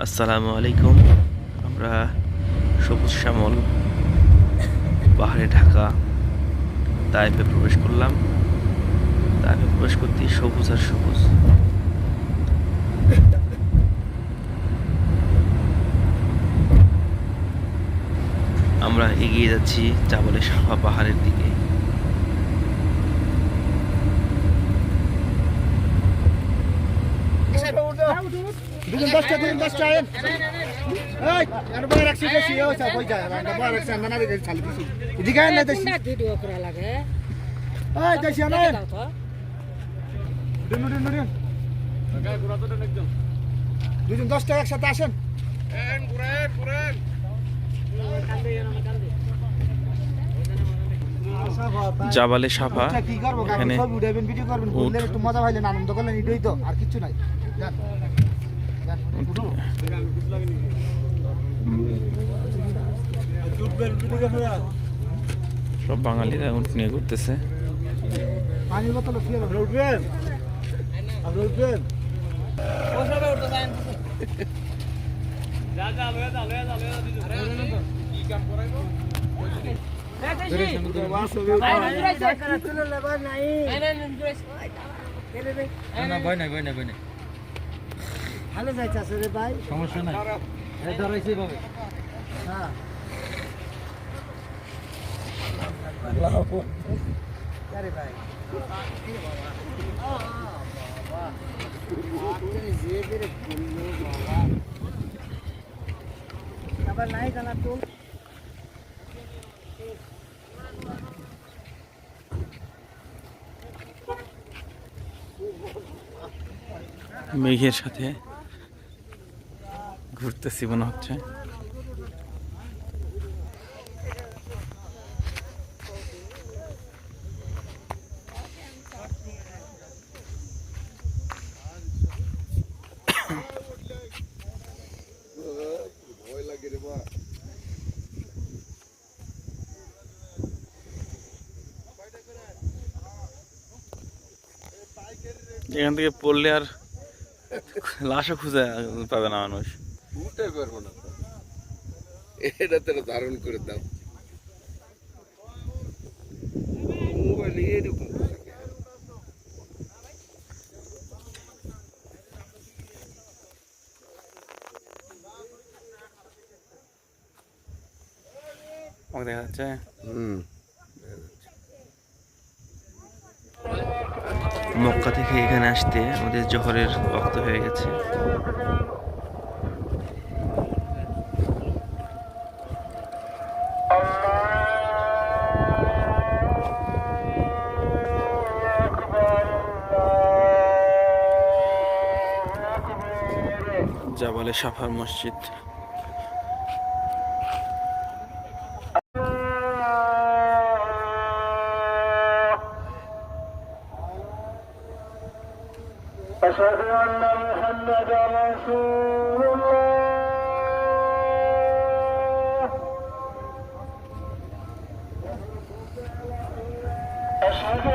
আসসালামু আলাইকুম। আমরা সবুজ শ্যামল পাহাড়ে ঢাকা তায়েফে প্রবেশ করলাম। তায়েফে প্রবেশ করতেই সবুজ আর সবুজ। আমরা এগিয়ে যাচ্ছি জাবলে সাফা পাহাড়ের দিকে। দুজন 10 টাকা একসাথে আসেন। জাবালে সাফা কি করবো? এখানে সব উঠাইবেন, ভিডিও করবেন, ঘুরলেন, একটু মজা পাইলেন, আনন্দ করলেন, এটাই তো, আর কিছু নাই। সব বাঙালিরা উঠ নিয়ে ঘুরতেছে। পানির বোতল ফিরে উঠবেন, আপনি উঠবেন। ভালো যাইছে আসলে ভাই, সমস্যা নাই, ধরাইছে ভাবে। হ্যাঁ আরে ভাই আবার নাই জানা তো। মেঘের সাথে ঘুরতেছি মনে হচ্ছে। এখান থেকে পড়লে আর লাশও খুঁজে পাবে না মানুষ। উঠতে পারবো না, এটা তো ধারণ করে দাও। মোবাইলে এরকম দেখা যাচ্ছে। মক্কা থেকে এখানে আসতে আমাদের জোহরের ওয়াক্ত হয়ে গেছে। জাবালে সাফার মসজিদ। أشهد أن محمدا رسول الله أشهد